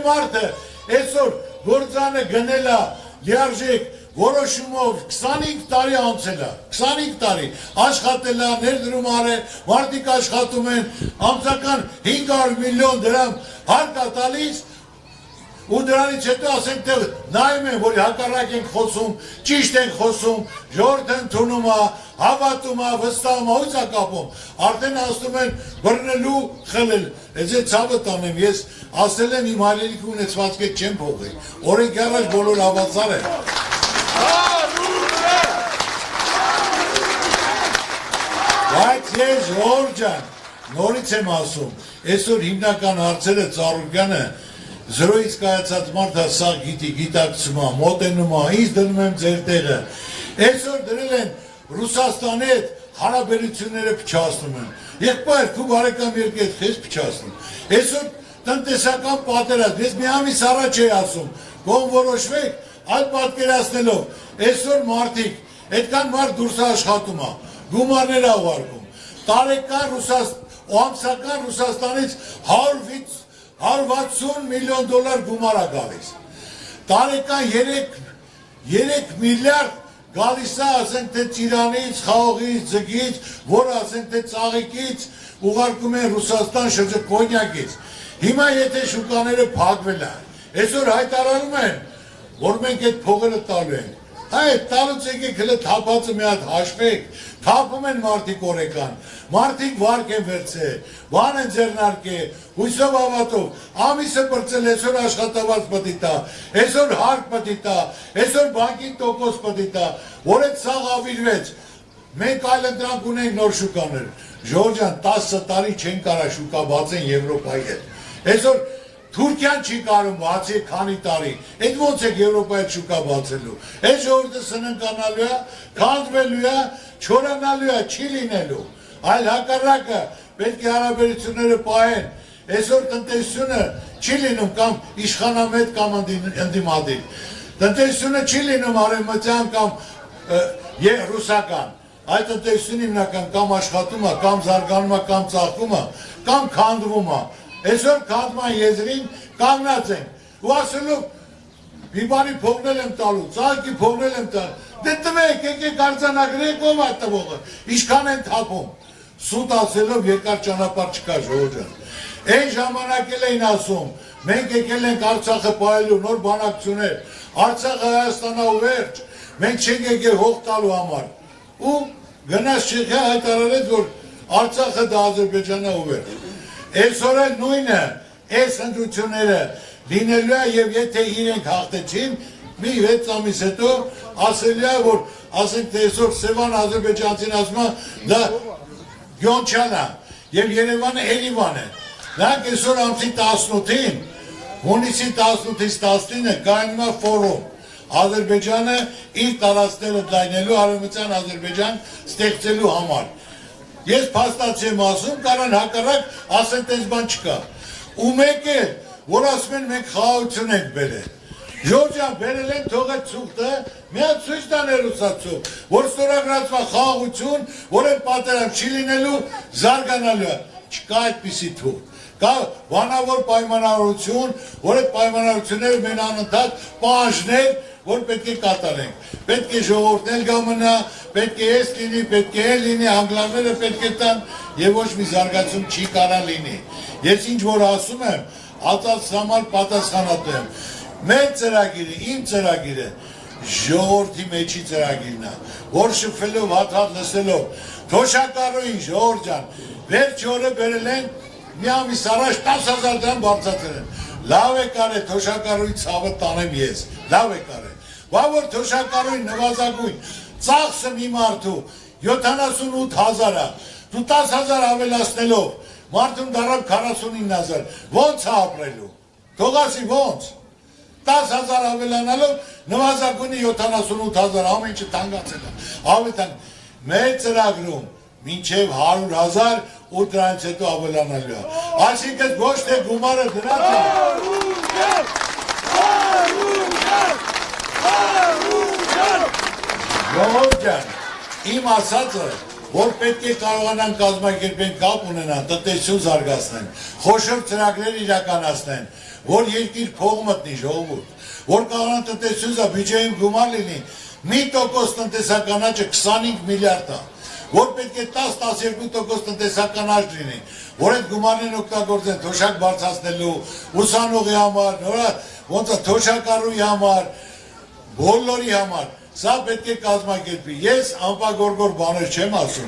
մարդը այսօր գործանը գնելա լիարժեք որոշումով 25 տարի անցել է, 25 տարի աշխատել է, ներդրում արել, մարդիկ աշխատում են, ամսական 500 միլիոն դրամ հարկ է տալիս, ու դրանից հետո ասենք թե նայում են, որ հակառակ ենք խոսում, ճիշտ ենք խոսում, ժողովուրդը ընդունում է, հավատում է, վստահում է, ույց է կապում, արդեն ասում են բռնելու, խլել, այս է ցավը տանեմ, ես ասել եմ իմ հայրենիքի ունեցվածքը չեմ փոխի, օրենք առաջ բոլոր հավատացար են։ Բայց ես ժողովուրդ ջան, նորից եմ ասում, այսօր հիմնական հարցերը Ծառուկյանը զրոյից կայացած մարդը սաղ գիտի, գիտակցում է, մոտենում է, ինձ դնում եմ ձեր տեղը։ Այսօր դրել են Ռուսաստանի հետ հարաբերությունները փչացնում են։ Եղբայր, քու բարեկամ երկու հետ խես փչացնում։ Այսօր տնտեսական պատերազմ, ես մի ամիս առաջ էի ասում, կողմ որոշվեք, այլ պատկերացնելով, այսօր մարդիկ, այդքան մարդ դուրս աշխատում է, գումարներ է ուղարկում, տարեկան ամսական Ռուսաստանից 160 միլիոն դոլար գումար է գալիս, տարեկան 3 միլիարդ գալիս է, ասենք թե Ծիրանից, Խաղողից, Ձգից, որ ասենք թե Ծաղիկից ուղարկում են Ռուսաստան շրջակոնյակից, հիմա եթե շուկաները փակվել են, այսօր հայտարարում են, որ մենք այդ փողերը տալու ենք, այդ տալուց եկեք հլը թափածը մի հատ հաշվեք, թափում են մարդիկ օրեկան, մարդիկ վարկ են վերցել, բան են ձեռնարկել, հույսով հավատով, ամիսը բրծել, այսօր աշխատավարձ պտի տա, այսօր հարկ պտի տա, այսօր բանկին տոկոս պտի տա, որ այդ սաղ ավիրվեց, մենք այլ ընդրանք ունենք նոր շուկաներ, Ժողովուրդ ջան, 10 տարի չեն կարա շուկա բացեն Եվրոպայի հետ, այսօր Թուրքիան չի կարում բացի քանի տարի, այդ ոնց եք Եվրոպայի շուկա բացելու, այդ ժողովուրդը սննկանալու է, քանդվելու է, չորանալու է, չի լինելու, այլ հակառակը պետք է հարաբերությունները պահեն, այսօր տնտեսությունը չի լինում կամ իշխանամետ կամ ընդդիմադիր, տնտեսությունը չի լինում արևմտյան կամ ռուսական, այդ տնտեսությունը հիմնական կամ աշխատում է, կամ զարգանում է, կամ ծաղկում է, կամ քանդվում է, այսօր քանդման եզրին կանգնած ենք ու ասելով մի բանի փողնել եմ տալու, ծաղկի փողնել եմ տալու, դե տվեք, եկեք արձանագրեք ով է տվողը, ինչքան են թափում, սուտ ասելով երկար ճանապարհ չկա ժողովուրդ ջան, այն ժամանակ էլ էին ասում, մենք եկել ենք Արցախը պահելու նոր բանակցություններ, Արցախը Հայաստանա ու վերջ, մենք չենք եկել հող տալու համար, ու գնաց Չեխիա հայտարարեց, որ Արցախը դա Ադրբեջանա ու վերջ, այսօր էլ նույնը, այս ընդրությունները լինելու է և եթե իրենք հաղթեցին, մի 6 ամիս հետո ասելու է, որ ասենք թե այսօր Սևան Ադրբեջանցին ասում է, դա Գյոնչան է և Երևանը Էրիվան է, նրանք այսօր ամսի 18-ին, հունիսի 18-ից 19-ը կայանում է ֆորում, Ադրբեջանը իր տարածքները դայնելու արևմտյան Ադրբեջան ստեղծելու համար, ես փաստացի եմ ասում, կարան հակառակ ասեն տես բան չկա, ու մեկ է, որ ասում են մենք խաղաղություն ենք բերել, Ժողովուրդ ջան, բերել են թողել ցուղթը, մի հատ ցույց տան հեռուստացով, որ ստորագրածվա խաղաղություն, որ այն պատերազմ չի լինելու, զարգանալու է, չկա այդպիսի թուղթ, կա բանավոր պայմանավորություն, որ այդ պայմանավորությունները մեն անընդհատ պահանջներ, որ պետք է կատարենք, պետք է ժողովուրդն էլ գա մնա, պետք է ես լինի, պետք է էլ լինի, անգլանները պետք է տան և ոչ մի զարգացում չի կարա լինի, ես ինչ որ ասում եմ, ածած համար պատասխանատու եմ, մեր ծրագիրը, իմ ծրագիրը, ժողովրդի մեջի ծրագիրն է, որ շփվելով, հատ-հատ լսելով, թոշակառուին ժողովուրդ ջան, վերջ օրը բերել են, մի ամիս առաջ 10,000 դրամ բարձրացրել են, լավ է կարել թոշակառուի ցավը տանեմ ես, լավ է կարել, բա որ թոշակառուի նվազագույն, ծախսը մի մարդու 78,000 է, դու 10,000 ավելացնելով, մարդուն դարավ 49,000, ոնց է ապրելու, թողասի ոնց, 10,000 ավելանալով, նվազագույնը 78,000, ամեն ինչը թանկացել է, ավետան, մեր ծրագրում, մինչև 100,000 ու դրանից հետո ավելանալու է, այսինքն ոչ թե գումարը դրանց է, ժողովուրդ ջան, իմ ասածը, որ պետք է կարողանան կազմակերպեն կապ ունենան, տնտեսություն զարգացնեն, խոշոր ծրագրեր իրականացնեն, որ երկիր փող մտնի ժողովուրդ, որ կանանց տնտեսությունից բյուջեին գումար լինի, 1% տնտեսական աճը 25 միլիարդ է, որ պետք է 10-12% տնտեսական աճ լինի, որ այդ գումարներն օգտագործեն թոշակ բարձրացնելու, ուսանողի համար, ոնց է թոշակառուի համար, բոլորի համար, սա պետք է կազմակերպի։ Ես անպագորգոր բաներ չեմ ասում,